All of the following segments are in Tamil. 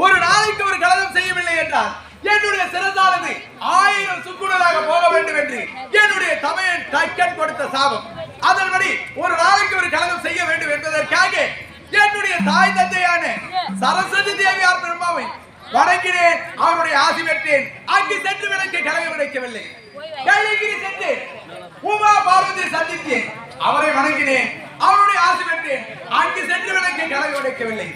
ஒரு நாளைக்கு ஒரு கலகம் செய்யவில்லை என்றால் என்னுடைய சிறந்தானது 1000 சுக்குடலாக போக வேண்டும் என்று என்னுடைய தமையன் தைக்கன் கொடுத்த சாபம். அதன்படி ஒரு நாளைக்கு ஒரு கலகம் செய்ய வேண்டும் என்பதற்காக என்னுடைய தாய் தந்தையான சரஸ்வதி தேவியார் பெருமாவை வணங்கினேன். அவருடைய ஆசி பெற்றேன். அங்கு சென்று விளக்கு கலகம் கிடைக்கவில்லை. கைலகிரி சென்று உமா பார்வதி சந்தித்தேன். அவரை வணங்கினேன். அவருடைய ஆசி பெற்றேன். அங்கு சென்று விளக்கு கலகம் கிடைக்கவில்லை.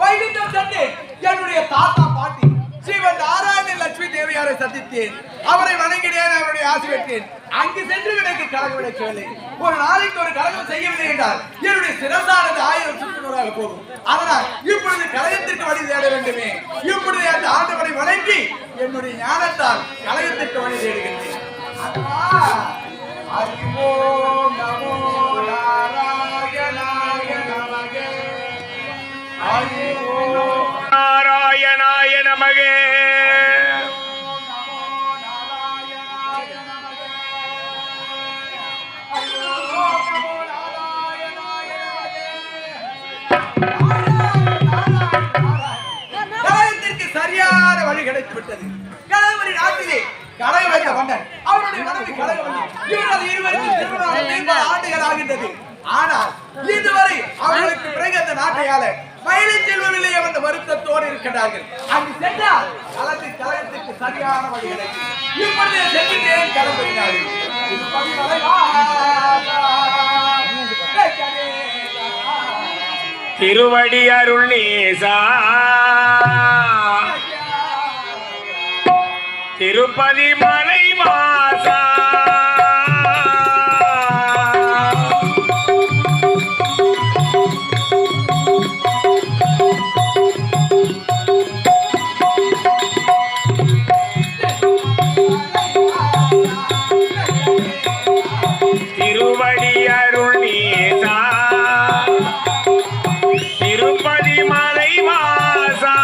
வைகுண்டம் சென்று என்னுடைய தாத்தா பாட்டி ஸ்ரீமன் நாராயண லட்சுமி தேவியாரை சந்தித்தேன். அவரை வணங்கினேன். அவருடைய ஆசி பெற்றேன். அங்கு சென்று எனக்கு கலகம் கிடைக்கவில்லை. ஒரு நாளைக்கு ஒரு கலகம் செய்யவில்லை என்றால் என்னுடைய சிறந்தானது 1000 சுற்றுநூறாக போகும். அதனால் இப்பொழுது கலகத்திற்கு வழி தேட வேண்டுமே. இப்பொழுது அந்த ஆண்டவரை வணங்கி என்னுடைய ஞானத்தால் கலகத்திற்கு வழி தேடுகின்றேன். ஓம் நமோ நாராயணாய நமக. நாராயணாய நமக. சரியான வழி கிடைத்து விட்டது. கணவரி நாட்டிலே கடை வைத்த வந்தன் அவருடைய மனைவி கடகவல்லி. இவரது இருவருக்கும் திருமணம் 50 ஆண்டுகள் ஆகின்றது. ஆனால் இதுவரை அவர்களுக்கு பிறகு அந்த நாட்டையால மயிலை செல்வதில்லை என்ற வருத்தத்தோடு இருக்கிறார்கள். அங்கு சென்றால் கலகத்துக்கு சரியான வழி கிடைக்கும். இப்பொழுது செல்கின்றேன் கிளம்பினார்கள். திருவடி அருள் நேசா திருப்பதி மலை வாசா திருவடி அருள் நேசா திருப்பதி மலை வாசா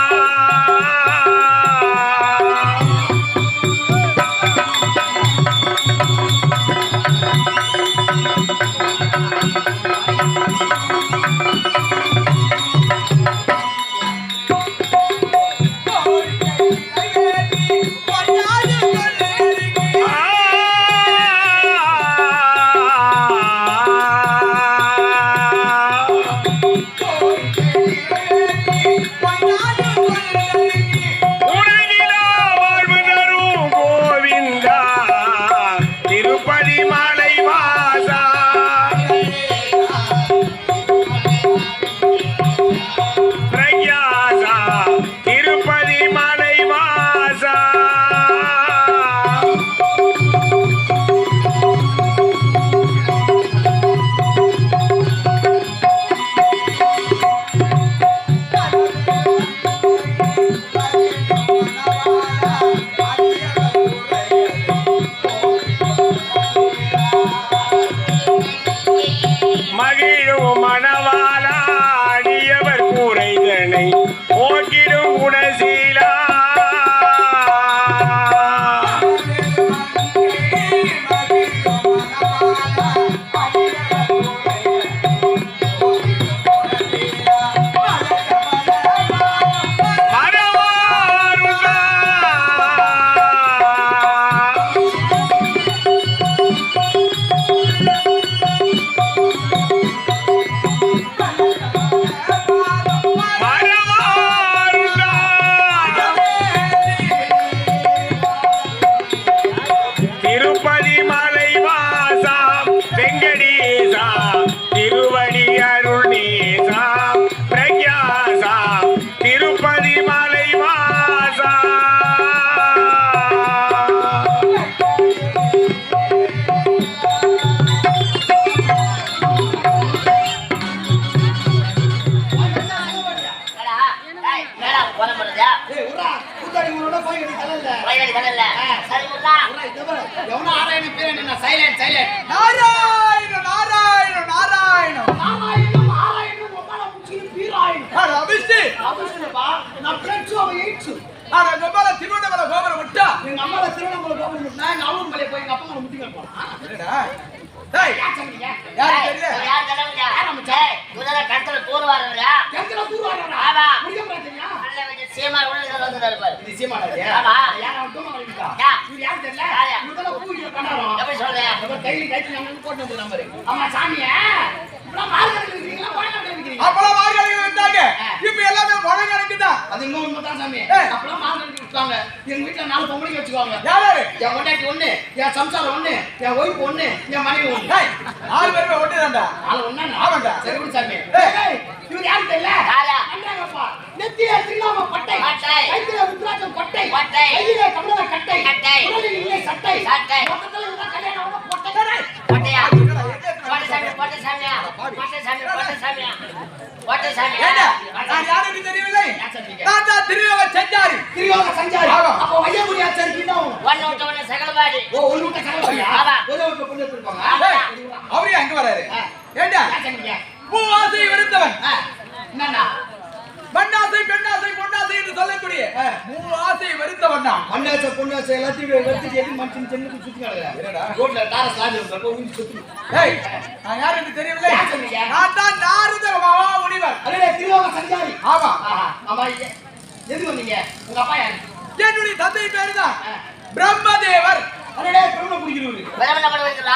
போற முடியா ஏய் உரா கூத்தாடி உன்னோட போய் நீ கலல்ல வயல் கடல்ல சரி உல்லா உரா இதவ எவனா ஆராயன பேர் என்ன சைலண்ட் நாராயண நாராயண நாராயண ஆராயனம் ஆராயனம் ஒப்பால முச்சி பீராயனம் அட அபிஷே அவசரப்பா நான் பிரெஞ்சு அவ ஏச்சு அட கோபால திருவண்ணாமலை கோபுரம் முட்டா எங்க அம்மால திருவண்ணாமலை கோபுரம் நான் அவன் மலை போய் எங்க அப்பா அம்மா முட்டிங்க போனா என்னடா டேய் யார் சொன்னீங்க யாரு தெரியல யார் கடவுளா ஆரம்பிச்சே முதல்ல கட்டல தூர் வரறா எங்கல தூர் வரறா ஆமா முடிய மாட்டீங்க நல்ல வெச்ச சீமா உள்ள வந்து இருப்பாரு இது சீமாடா ஆமா யார வந்து வரீங்க யா இது யார் தெரியல யாரு? முதல்ல பூஜை பண்ணறோம் எப்படி சொல்றேன் நம்ம கையில கைக்கு நம்ம போட்டு வந்து நம்பர் அம்மா சாமியே இப்பலாம் மார்க்கெட்ல இருக்கீங்களா பாயிண்ட் இருக்கீங்க அப்பள மார்கழிகள் வந்தாங்க இப்போ எல்லாமே பழம் கணக்குதான் அது இன்னும் உண்மைதான் சாமி ஏய். அப்பலாம் மார்க்கெட்ல இருக்காங்க எங்க வீட்ல 4 பொம்பளைங்க வச்சுக்குவாங்க யாரு என் பொண்டாட்டி ஒண்ணு என் சம்சாரம் ஒண்ணு என் ஒய்ஃப் ஒண்ணு என் மனைவி ஒண்ணு டேய் ஆள் பேருமே ஒட்டுதான்டா ஆளு ஒண்ணா ஆமாண்டா. சரி விடு சாமி ஏய். ஏய் இவரு யாரு தெரியல யாரா? அண்ணாங்கப்பா நெத்தியில திருநாம பட்டை பட்டை. கையில ருத்ராட்சம் பட்டை பட்டை. கையில கமல கட்டை கட்டை. உடலில் இல்லை சட்டை சட்டை. மொத்தத்துல இவங்க கல்யாணம் ஆன பொட்டை போட்டியா போட்ட சாமியா ஏண்டா நான் யாருக்கு தெரியவில்லை யார் சொன்னீங்க? நான் தான் திருவக செஞ்சாரி திருவாக சஞ்சாரி ஆமா. அப்ப வையபுரி ஆச்சாரிக்கு தான் ஒன்னு விட்ட ஒன்னு சகலபாடி ஓ ஒரு விட்ட கலவரியா ஆமா. ஒரு விட்ட பொண்ணு எடுத்துப்பாங்க டேய், அவரே அங்க வராரு ஏண்டா யார் சொன்னீங்க? பூவாசை விருந்தவன் என்னண்ணா மண்ணாசை பெண்ணாசை பொன்னாசை என்று சொல்லக்கூடிய மூவாசை வெறுத்தவன் தான் மண்ணாசை பொண்ணாசை எல்லாத்தையும் வெறுத்து எது மனுஷன் சென்னுக்கு சுத்தி என்னடா? நடக்குது ரோட்ல டாரஸ் லாரி இருக்கப்போ ஊதி சுத்தி டேய் நான் யாருக்கு தெரியவில்லை யார் சொன்னீங்க? நான் தான் நாரத மகா முனிவர் அடே திருவாக சஞ்சாரி ஆமா ஆஹா ஆமா எதுக்கு வந்தீங்க உங்க அப்பா யாரு என்னுடைய தந்தை பேரு தான் பிரம்மதேவர் அடே பெருமை பிடிக்கிறவரு பிரமண பண்ணுவீங்களா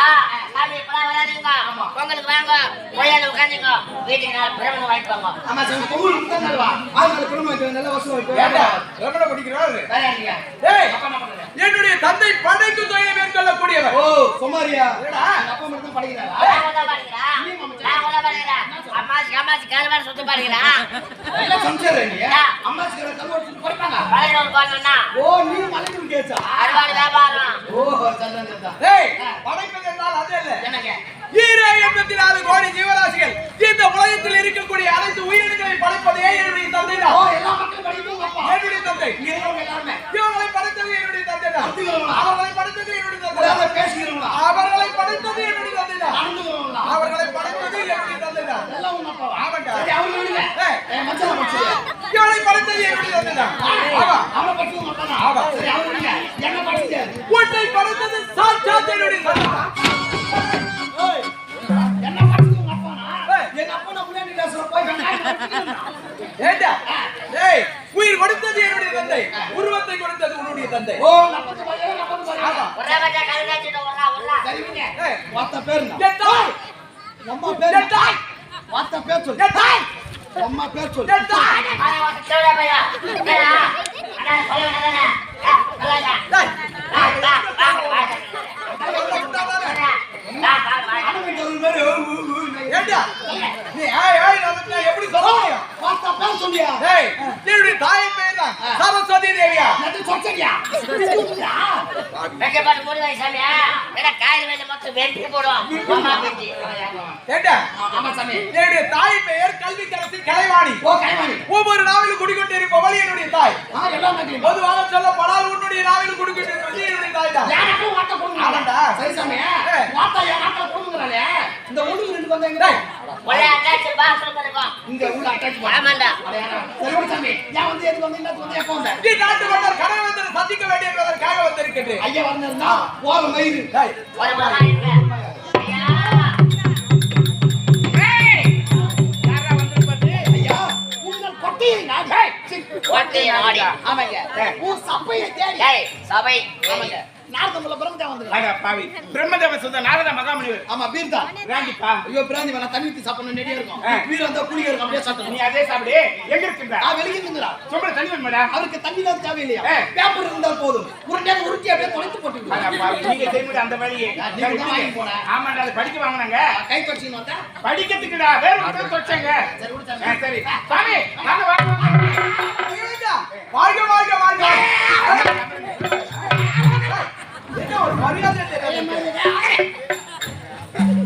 சாமி இப்பலாம் வராதீங்க பொங்கலுக்கு வாங்க கோயில உட்காந்துங்க வீட்டுக்கு நாள் பிரமணம் வாங்கிட்டு வாங்க ஆமா சார் கோவில் தான் நல்வா ஆளுங்க பெருமை வைக்க நல்ல வசூல் ஏண்டா வைக்க பிரம்மனை படிக்கிறாரு வேற யாருங்க டேய் அப்பா என்ன பண்றாரு என்னுடைய தந்தை படைக்கு தொழிலை மேற்கொள்ளக்கூடியவர் ஓ குமாரியா என்னடா? அப்பா மட்டும் தான் படிக்கிறாரா நான் உள்ள பாருகிறேன் அம்மாச்சி கால்வாரி சுத்தி பாருகிறேன் என்ன சம்சாரம் நீங்க அம்மாச்சிக்கிற கல்வெட்டு படிப்பாங்க பழையனூர் போனோம்னா ஓ நீ மலைக்கு கேச்சா அறுவாடு வியாபாரம் ஓ சந்தன் சந்தன் டேய் படைப்பது என்றால் அது இல்ல என்னங்க 84 கோடி ஜீவராசிகள் இந்த உலகத்தில் இருக்கக்கூடிய அனைத்து உயிரினங்களை படைப்பதே என்னுடைய தந்தை ஓ தான் எல்லா மக்களும் படிக்கும் அப்பா என்னுடைய தந்தை இங்க இருக்கவங்க எல்லாருமே இவர்களை படைத்தது என்னுடைய தந்தை தான் நடந்துக்கிறவங்களா? அவர்களை படைத்தது என்னுடைய தந்தை உலக தான் பேசுகிறவங்களா அவர்களை படைத்தது என்னுடைய தந்தை தான் நடந்துக்கிறவங்களா அவர்களை படைத்தது என்னுடைய தந்தை தான் எல்லாம் உங்க அப்பாவா ஆமாண்டா. சரி அவங்க விடுங்க ஏய். மச்சல மச்சல இவர்களை படைத்தது என்னுடைய தந்தை தான் ஆமா அவனை பற்றி உங்க அப்பா ஆமா. தான் சரி அவங்க விடுங்க என்ன படிச்சாரு உன்னை படைத்தது சாட்சாத் என்னுடைய தந்தை தான் ஏய் என்ன படிச்சது உங்க அப்பானா ஏய். எங்க அப்பா நான் முன்னாடி பேசுற போய் வெங்காயம் படிச்சிருக்கான் ஏண்டா டேய் உயிர் கொடுத்தது என்னுடைய தந்தை உருவத்தை கொடுத்தது உன்னுடைய தந்தை ஓ நமக்கு பையன் நமக்கு பையன் ஆமா ஒரே பச்சை கல்காச்சிட்டு வரலாம் சரி விடுங்க ஏய். வார்த்தை பேர் என்ன என் தாய் அம்மா பேர் என் தாய் வார்த்தை பேர் சொல்லு என் தாய் அம்மா பேர் சொல்லு என் தாய் அண்ணன் ஒரு மாதிரி ஏண்டா நீ ஏய் ஏய் நமக்கு எப்படி சொல்ல முடியும் வார்த்தை பேர் சொல்லியா ஏய் என்னுடைய தாயின் பெயர் தான் சரஸ்வதி தேவியா நட்டு சொச்சடியா ஏண்டா ஆமா சாமி என்னுடைய தாயின் பெயர் கல்விக்கரசி கலைவாணி ஓ கைவாணி ஒவ்வொரு நாவிலும் குடிக்கொண்டிருப்பவள் என்னுடைய தாய் எல்லாம் நட்டு பொதுவாக சொல்லப்படால் உன்னுடைய நாவிலும் குடிக்கொண்டிருப்பது என்னுடைய தாய் தான் யாருக்கும் வார்த்தை கொடுங்க ஆமாண்டா. சரி சாமி ஏய். வார்த்தை என் நாட்டில் கொடுங்கறாளே இந்த ஒண்ணு ரெண்டு வந்தாங்க டேய் இங்க உள்ள அட்டாச் ஆமாண்டா. சரி விடு சாமி ஏன் வந்து எதுக்கு வந்து என்ன வந்து எப்போ வந்த நீ நாட்டு மன்னர் கடவுளை சந்திக்க வேண்டும் என்பதற்காக வந்திருக்கின்றேன் ஐயா வந்திருந்தா போற மயிறு டேய் ஐயா உங்கள் கொட்டையை நாடி கொட்டையை நாடி. ஆமாங்க உன் சப்பையை தேடி சபை ஆமாங்க நாரதமுல பிரம்மதேவன் வந்து அட பாவி பிரம்மதேவ சுத்த நாரத மகாமுனிவர் ஆமா பீர்தா ராண்டிப்பா ஐயோ பிராந்தி வேணா தண்ணி ஊத்தி சாப்பிடணும் நெடியா இருக்கும் வீடு வந்தா குளிக்க இருக்கும் அப்படியே நீ சாப்பிடணும் அதே சாப்பிடு எங்க இருக்கின்ற வெளியே இருந்துடா சும்மா தண்ணி வேணுமாடா அவருக்கு தண்ணி தான் தேவையில்லையா ஏய். பேப்பர் இருந்தால் போதும் உருண்டையாக உருட்டி அப்படியே தொலைத்து போட்டு அட பாவி நீங்க செய்யும்போது அந்த வழியே நீங்க தான் வாங்கி போன. ஆமாடா அது படிக்க வாங்குனாங்க கை தொடச்சின்னு வந்தா படிக்கிறதுக்குடா வேற ஒருத்தர் தொச்சங்க சரி விடு சாமி. சரி சாமி வாங்க வாங்க வாழ்க வாழ்க வாழ்க என்ன ஒரு மரியாதை தெரியல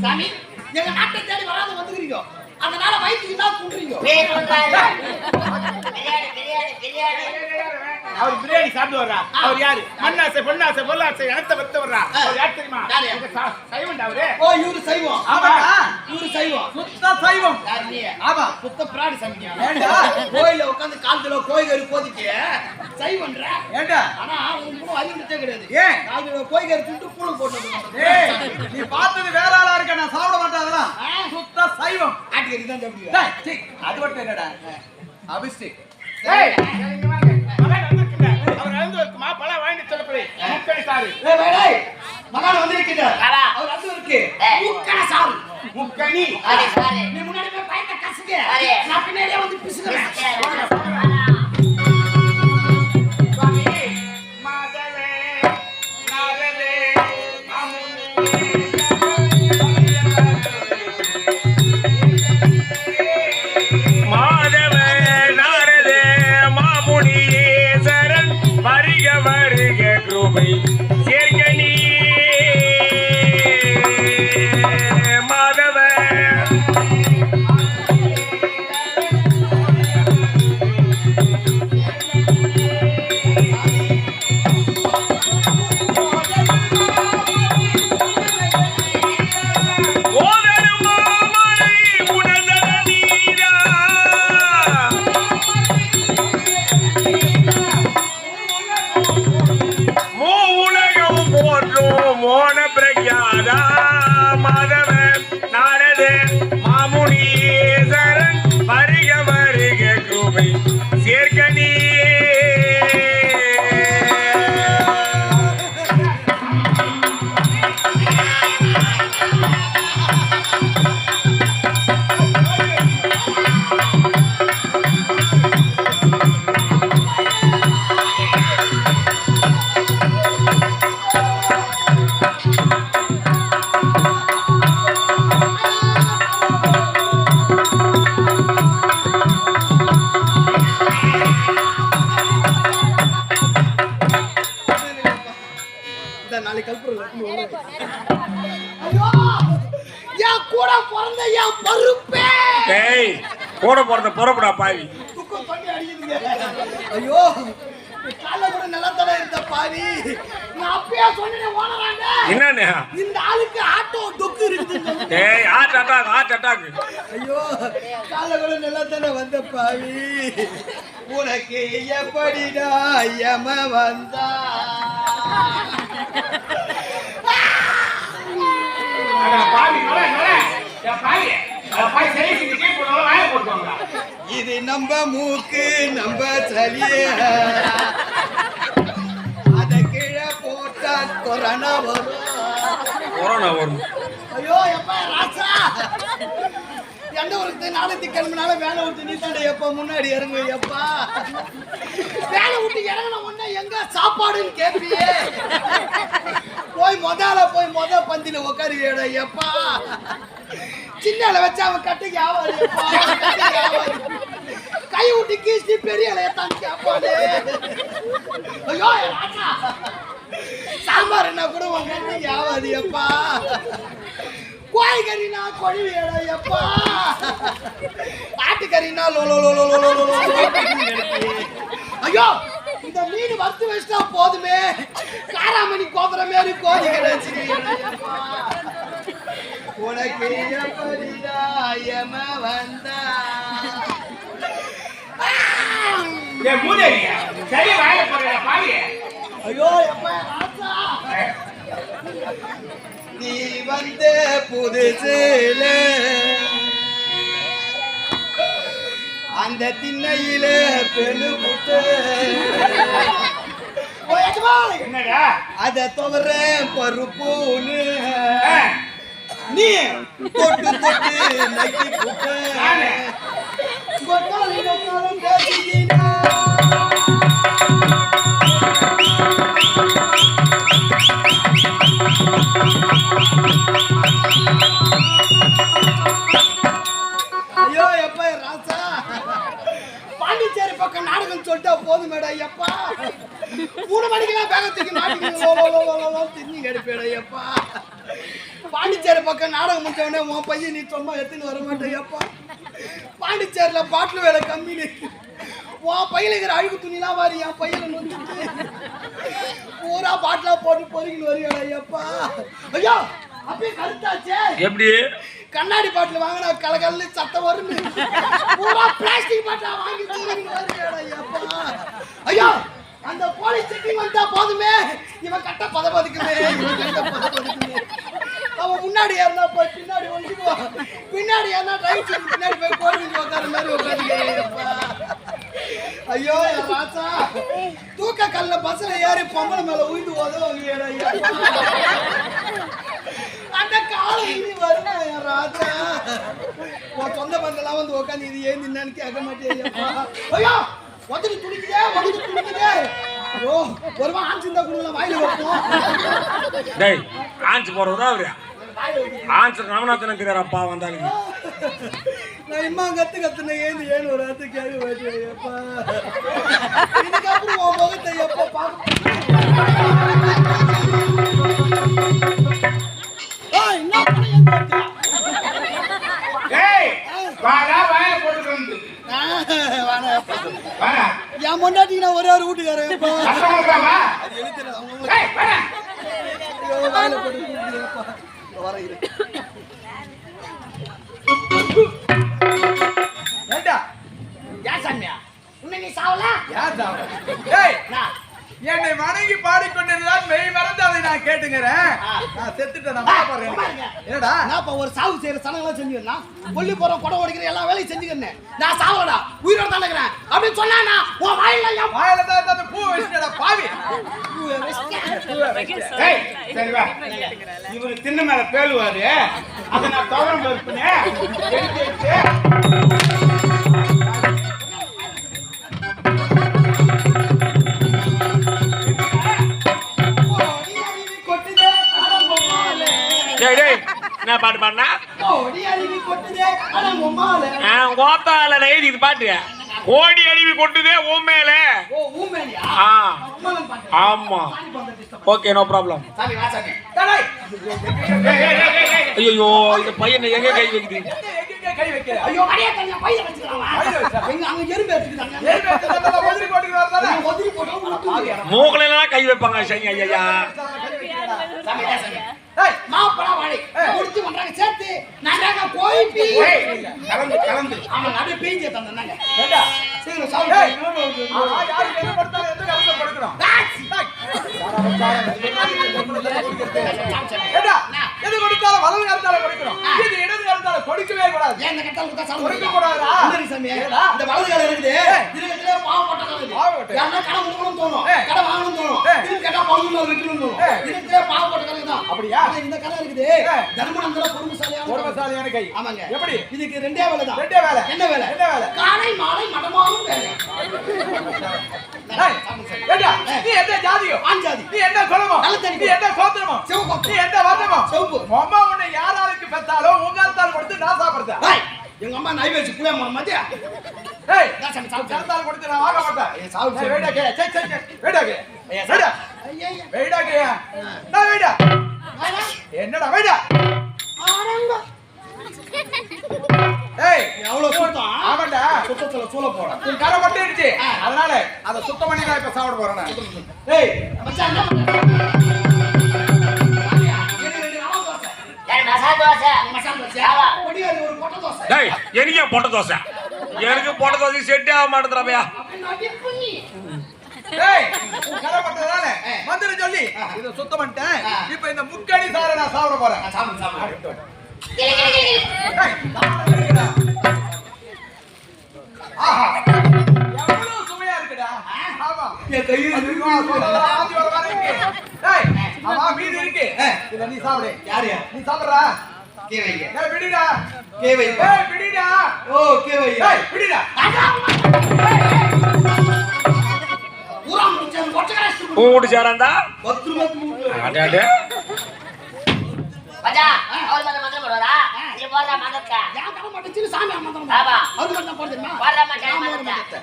சாமி எங்க நாட்டை தேடி வராத வந்துக்கிறீங்க அதனால வயிற்றுக்கு தான் குண்டுறீங்க பேர் வந்தாரு பிரியாணி பிரியாணி பிரியாணி. அவர் பிரியாணி சாப்பிட்டு வர்றா. அவர் யாரு? மண்ணாசை, பொன்னாசை, பொருளாசை, இனத்தை வெத்து வர்றா. அவர் யார் தெரியுமா? யாரு? இந்த சைவன்டா அவரு. ஓ இவரு சைவம். ஆமாடா. இவரு சைவம். சுத்த சைவம். யார் நீ? ஆமா. சுத்த பிராடி சமைக்கியா? ஏண்டா? கோயில்ல உட்கார்ந்து 4 கிலோ கோழிக்கறி போதிக்கு சைவம்ன்ற. ஏண்டா? ஆனா உங்களுக்கு அறிவுட்டே கிடையாது. ஏன்? 4 கிலோ கோழிக்கறி தின்னு கூழ் போட்டது. ஏய், நீ பார்த்தது வேற ஆளா இருக்க, நான் சாப்பிட மாட்டேன் அதெல்லாம். சுத்த சைவம். ஆட்டுக்கறி தான் சாப்பிடுவீங்க. டேய், சீ, அது மட்டும் என்னடா? அபிஷேக். ஏய், இங்க வாங்க. மகன் வந்திருக்குங்க. அவர் வந்து இருக்குமா? பழம் வாங்கிட்டு சொல்லப்படி. முக்கணி சாறு. ஏய் டேய் மகான் வந்திருக்கிறார். ஆமா. அவர் வந்து இருக்கு. ஏய். முக்கன சாரு. முக்கணி. Sorry, sorry. நீ முன்னாடி போய் பயத்தை கசுங்க. சாரி. நான் பின்னாடியே வந்து பிசுக்குறேன். சுவாமி, மாதவே, நாதவே, மாதவ நாரத மாமுனியே சரண் வருக வருக கிருபை சேர்க்கனி மாதவ ஓதரு மாமலை உணர்ந்தன நீரா மூவுலகம் போற்றும் மோன பிரக்யாதா மாதவ நாரத மாமுனீசரன் வருக வருக கிருபை சேர்க்கனி இந்த நாளைக்கு கல்புரம் ஐயோ என் கூட பிறந்த என் பருப்பே ஏய் கூட போறத புறப்படா பாவி துக்கம் பண்ணி அடிக்குதுங்க. ஐயோ கால கூட நிலத்தட இருந்த பாவி. நான் அப்பயே சொன்னேன் ஓனராங்க. என்னன்னு இந்த ஆளுக்கு ஆட்டோ டொக்கு இருக்குது. ஏய் ஹார்ட் அட்டாக் ஐயோ கால கூட நிலத்தட வந்த பாவி. உனக்கு எப்படிடா யம வந்தா பாவி நோல நோல. பாவி. பாய் சரி செஞ்சு கேட்க வாய போட்டுவாங்க. இது நம்ம மூக்கு நம்ம சளியே அத கீழே போட்டா கொரோனா வரும். கொரோனா வரும் ஐயோ எப்பா ராசா எந்த ஒரு நாளைக்கு கிளம்பினால வேலை விட்டு நீத்தாண்ட எப்ப முன்னாடி இறங்கு எப்பா வேலை விட்டு இறங்கின உடனே எங்க சாப்பாடுன்னு கேட்பியே போய் முத பந்தில உட்காருவியட எப்பா சின்ன வச்சு அவன் கட்டைக்கு ஆவாது எப்பா கட்டைக்கு ஆவாது கை விட்டு கீசி பெரிய இலையத்தான் கேட்பாடு. ஐயோ ராசா சாம்பார் என்ன கூட உன் கட்டைக்கு ஆவாது எப்பா கோழிக்கறினா கொழுவியட எப்பா ஆட்டுக்கறினா ஐயோ இந்த மீன் வறுத்து வச்சுட்டா போதுமே காராமணி கோபுர மாரி கோழிக்கறி வச்சிருக்கீங்க உனக்கு எப்படிடா யம வந்தா ஏய் மூதேவியா. சரி வாய போறடா பாவி. ஐயோ எப்பா ராசா நீ வந்த புதுசுல அந்த திண்ணையில பெண்ணு புட்டு என்னடா? அத தவிர பருப்புன்னு ஆ. நீ தொட்டு தொட்டு நக்கி புட்டு நானு. பேசினா ஐயோ எப்ப ராசா பாண்டிச்சேரி பக்கம் நாடகம் சொல்லிட்டா போதும் மேடம் எப்பா 3 மணிக்கெல்லாம் பேகத்துக்கு நாட்டுக்கு திண்ணி கடிப்பேட எப்பா பாண்டிச்சேரி பக்கம் நாடகம் முடிச்சவனே உன் பையன் நீ சும்மா எடுத்துன்னு வர மாட்டேன் எப்பா பாண்டிச்சேரியில பாட்டில் வேலை கம்மி உன் பையில இருக்கிற அழுகு துணிலாம் வாரி என் பையில நொந்துட்டு பூரா பாட்டிலா போட்டு பொறுக்கின்னு வருவியாடா ஐயப்பா. ஐயா அப்படியே கருத்தாச்சே. எப்படி கண்ணாடி பாட்டில் வாங்கினா கலகல்ல சத்தம் வருன்னு பூரா பிளாஸ்டிக் பாட்டிலா வாங்கி தூக்கின்னு வருவியாடா ஐயப்பா. ஐயா அந்த போலீஸ் செக்கிங் வந்தா போதுமே, இவன் கட்ட பதபதுக்குமே, இவன் கட்ட பதபதுக்குமே. அவன் முன்னாடி ஏறினா போய் பின்னாடி ஒழிச்சுக்குவான், பின்னாடி ஏறினா ரைட் பின்னாடி போய் கோழிக்கு உட்கார மாதிரி உட்காந்துக்கிறப்பா. ஐயோ என் ராசா, தூக்க கல்ல பஸ்ல ஏறி பொம்பளை மேல உயிந்து உதவுங்க ஐயா. அந்த காலம் இனி வருமா என் ராஜா? உன் சொந்த பந்தெல்லாம் வந்து உட்காந்து இது ஏன் நின்னான்னு கேட்க மாட்டேன். ஐயா வந்துட்டு துணிக்குதே, வந்துட்டு துணிக்குதே. ஐயோ ஒருவா ஆன்ஸ் இருந்தா கொடுங்க, வாயில வைப்போம். டேய் ஆன்ஸ் போறவரா அவரு ஆன்சர் நவநாத்தன தெரியாரப்பா வந்தாலும் நான் இம்மா கத்துன ஏன்னு ஒரு அர்த்தம் கேட்க மாட்டேன்ப்பா. இதுக்கப்புறம் உன் முகத்தை எப்போ பார்க்க என்ன பண்ண ஏய் வாடா வாய போட்டு வந்து வாடா என் முன்னாடி நான் ஒரே ஒரு வீட்டுக்காரன் அசமங்கமா அது எழுத்துற அவங்க ஏய் வாடா வாயில போட்டு வரேன். ஏண்டா ஏன் சாமியா உன்னை நீ சாவல யார் சாவ? டேய் என்னை வணங்கி பாடிக்கொண்டிருந்தால் மெய் மறந்து அதை நான் கேட்டுங்கிறேன். நான் செத்துட்டேன், நான் பாடுறேன். என்னடா நான் ஒரு சாவு செய்யற சனங்களாம் செஞ்சுக்கிறேன், கொல்லி போற குடம் உடைக்கிற எல்லா வேலையும் செஞ்சுக்கிறேன். நான் சாவலடா, உயிரோட தான் இருக்கிறேன் அப்படின்னு சொன்னா உன் வாயில என் வாயில தான் அந்த பூ வச்சுட்டா பாவி. ஏய் சரி வா இவரு திண்ண மேல பேலுவாரு அத நான் தவறம் இருப்பேனே எடுத்து எடுத்து கொட்டுதே அடங்கொம்மாலே, டேய் டேய் என்ன பாட்டு பாடுனா ஓடி அருவி கொட்டுதே அடங்கொம்மாலே. கோத்தால எழுதி இது பாட்டு ஓடி அருவி கொட்டுதே உன் மேல. ஓ ஊமேனியா? ஆ அம்மாலன் பாட்டு. ஆமா ஓகே நோ ப்ராப்ளம். சாமி வா சாமி டேய் ஐயோ இந்த பையன் எங்க கை வைக்குது? எங்க கை வைக்கிற? ஐயோ அடியே தனியா பையில வச்சுக்கறாங்க. பையில வச்சா? எங்க அங்க எறும்பு எடுத்துக்கிட்டாங்க. ஏய் பேசுறதெல்லாம் ஒதுரி போட்டுட்டு வரதானே? ஒதுரி போட்டு உனக்கு மூக்குல எல்லாம் கை வைப்பாங்க சரி ஐயா. சாமி வா சாமி ஏய் மாப்பளா வாழை முடிச்சு பண்றாங்க சேர்த்து நாங்க போய் பீ. ஏய் கலந்து கலந்து ஆமா நடு பீஞ்சே தந்தாங்க. ஏண்டா சீக்கிரம் சாவு. ஏய் ஆ யாருக்கு என்ன கொடுத்தாலும் எந்த கருத்தை கொடுக்கணும்? ஏண்டா எது கொடுத்தாலும் வலது கருத்தால கொடுக்கணும், இது இடது கருத்தால கொடுக்கவே கூடாது. ஏன் இந்த கட்டல் குத்தா சாவு கொடுக்க கூடாதா? சுந்தரி சாமி இந்த வலது கால இருக்குது இதுல பாவப்பட்ட கால இது. பாவப்பட்ட. யாரா கடை வாங்கணும் தோணும், ஏய். கடை வாங்கணும் தோணும், ஏய். இது கேட்டா பவுன்ல விக்கணும் தோணும். ஏய். இதுல பாவப்பட்ட கால தான். அப்படியா? இந்த கடை இருக்குது ஏய். தர்மநந்தல பொறுமைசாலியான பொறுமைசாலியான கை. ஆமாங்க. எப்படி? இதுக்கு ரெண்டே வேலை தான். ரெண்டே வேலை. என்ன வேலை? என்ன வேலை? காலை மாலை மடமாவும் வேலை. ஏய், ஏண்டா நீ எந்த ஜாதியோ? ஆஞ்சாதி. நீ என்ன குலமோ? நல்ல தனி. நீ என்ன கோத்திரமோ? சிவகோத்திரம். நீ எந்த வர்ணமோ? சிவப்பு. அம்மா உன்னை யாராருக்கு பெத்தாலோ உங்க அர்த்தால் கொடுத்து நான் சாப்பிடுறேன். ஏய், எங்க அம்மா நைவேச்சு புளியா மரம் மாத்தியா? ஏய் நான் சாமி சாப்பிட்டேன். கருத்தால் கொடுத்து நான் வாங்க மாட்டேன். ஏய், சாவு ஏய், வெயிடா கே, சே சே சே, வெயிடா கே. வெயிடா, ஐயா வெயிடா கே. நான் வெயிடா. என்னடா வெயிடா? ஆரங்க. ஏய் எவ்வளவு சுத்தம்? ஆமாண்டா. சுத்தத்துல சூள போற. உன் கரை பட்டுடுச்சு. அதனால அத சுத்தம் பண்ணி நான் இப்ப சாப்பிட போறேன் நான். ஏய், மச்சான் என்ன பண்ற? சாமியா, எனக்கு ரெண்டு ரவா தோசை. ஏன் மசாலா தோசை மசாலா தோசை. ஆமா. பொடியாரு ஒரு பொட்டை தோசை. டேய் எனக்கு ஏன் பொட்ட தோசை? எனக்கு பொட்ட தோசை செட்டே ஆக மாட்டேங்கிறாப்பையா. அப்படின்னு அடிப்பு நீ. ஏய் உன் கரை பட்டதானே மந்திர சொல்லி இத சுத்தம் பண்ணிட்டேன். இப்ப இந்த முக்கணி சாரை நான் சாப்பிட போறேன். சாப்பிடு சாப்பிடு. கிளி கிளி கிளி ஏய், சாப்பிடுறீங்களா? ஆஹா எவ்வளவு சுவையா இருக்குடா. ஆமா என் கையில் அதுவா சொல்லலாம் ஆதி வர வர இருக்கு. ஏய் ஆமா மீதி இருக்கு. இத நீ சாப்பிடு. யாரு? நீ சாப்பிடுறா? கே வைங்க. ஏய் பிடிடா. கே வைங்க. ஏய் பிடிடா. ஓ கே வைங்க. ஏய் பிடிடா. பூரா முடிச்சேன் கொட்டகரஸ்து. கூட்டு சேராண்டா 10 ரூபாய்க்கு மூணு. அடே அடே பஜா அவர் மந்திரம் போடுவாரா நீ போடுற மந்திரத்தை ஏன் தர மாட்டேன்னு சாமி அம்மன் ஆமா. அது மட்டும் நான் போடுறேன். போடுற மாட்டேன் மந்திரத்தை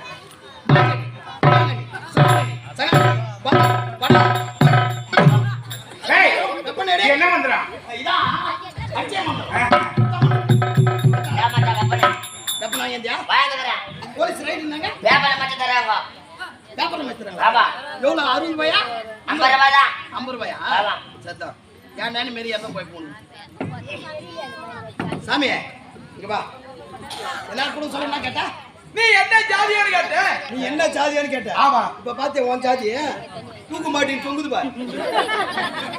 ஏய் நீ என்ன பண்றா இதான் அச்சே மந்திரம். ஏமாத்தா வெப்பனை எப்ப நான் ஏந்தியா வாங்குறேன் போலீஸ் ரைடு இருந்தாங்க. வேப்பனை மட்டும் தர ஏமாத்துறாங்க ஆமா எவ்வளவு 60 ரூபாயா 50 ரூபாய் தான் 50 ரூபாயா ஆமா. சத்தம் ஏன் நானே மாரி எல்லாம் போய் போகணும் சாமி இங்க வா எல்லாரும் கூட சொல்ல நான் கேட்டா நீ என்ன ஜாதியான்னு கேட்ட? நீ என்ன ஜாதியான்னு கேட்ட ஆமா. இப்ப பாத்தியா உன் ஜாதி தூக்கு மாட்டின்னு தொங்குது பாரு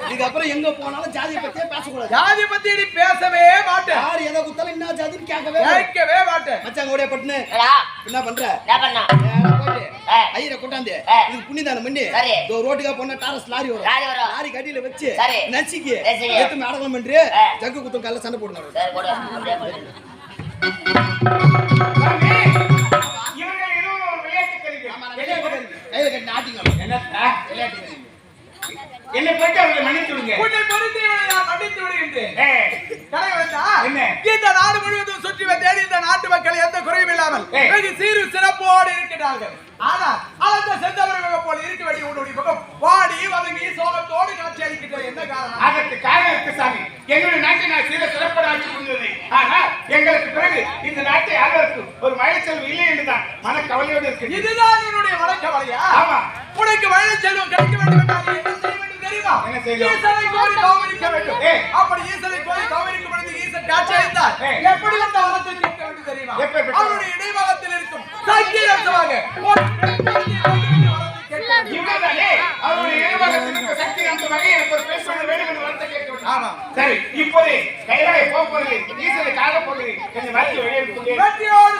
இதுக்கப்புறம் எங்க போனாலும் ஜாதியை பத்தியே பேசக்கூடாது ஜாதி பத்தி நீ பேசவே மாட்டேன், யார் எதை குத்தாலும் என்ன ஜாதின்னு கேட்கவே கேட்கவே மாட்டேன். மச்சாங்க ஓடியா பட்டுன்னு ஏடா என்ன பண்ற என்ன பண்ணா நேரா போயிட்டு ஏய். ஐயரை கொண்டாந்து ஏய். இதுக்கு புண்ணிதானம் பண்ணி சரி. இதோ ரோட்டுக்கா போனா டாரஸ் லாரி லாரி வரும். லாரி கடியில வச்சு சரி. நச்சுக்கு நசுக்கி. எடுத்து நாடகம் பண்று ஏய். ஜக்கு குத்தம் கால சண்டை போடுங்க சரி போடு அப்படியே போடு சாமி, இவங்க இதுவும் ஒரு விளையாட்டு கருவி. கையில கட்டி ஆட்டிங்க என்னத்தா? என்னை பற்றி அவர்களை மன்னித்து விடுங்க. உன்னை பொறுத்து இவனை நான் மன்னித்து விடுகின்றேன். ஏய், கடைவந்தா, என்ன? இந்த நாடு முழுவதும் சுற்றி தேடி இந்த நாட்டு மக்கள் எந்த குறையும் இல்லாமல் ஏய். வெகு சீரு சிறப்போடு இருக்கிறார்கள். ஆனால் அந்த செந்தவர்கள் போல இருக்க வேண்டிய உன்னுடைய முகம் வாடி வதங்கி சோகத்தோடு காட்சி அளிக்கின்ற என்ன காரணம்? அதற்கு காரணம் இருக்கு சாமி. எங்களுடைய நாட்டை நான் சீர சிறப்பாக ஆட்சி புரிந்தது. ஆனால் எங்களுக்கு பிறகு இந்த நாட்டை ஆளுவதற்கு ஒரு மழைச்செல்வம் இல்லை என்றுதான் மனக்கவலையோடு இருக்கு. இதுதான் உன்னுடைய வழக்கவலையா? ஆமா. உனக்கு மழை செல்வம் கிடைக்க வேண்டும் என்றால் நீ என்ன செய்ய வேண்டும் தெரியுமா? என்ன செய்யணும்? ஈசனை கோரி தவமிருக்க வேண்டும். ஏய். அப்படி ஈசனை கோரி தவமிருக்கும் பொழுது ஈசன் காட்சி அளித்தார். ஏய். எப்படி அந்த வரத்தை கேட்க வேண்டும் தெரியுமா? எப்பேற்பட்ட அவருடைய இடைவகத்தில் இருக்கும் சக்தி அம்சமாக ஒரு பெண் குழந்தையை கொண்டு வரத்தை கேட்க வேண்டும். இவ்வளவுதானே? அவருடைய இறைவகத்தில் இருக்க சக்தி அந்த வகை எனக்கு ஒரு பேச வேண்டும் என்று வார்த்தை கேட்க வேண்டும். ஆமா. சரி, இப்போதே கைலாய போக போகிறேன், ஈசனை காண போகிறேன், என்னை மாற்றி வெளியே வெற்றியோடு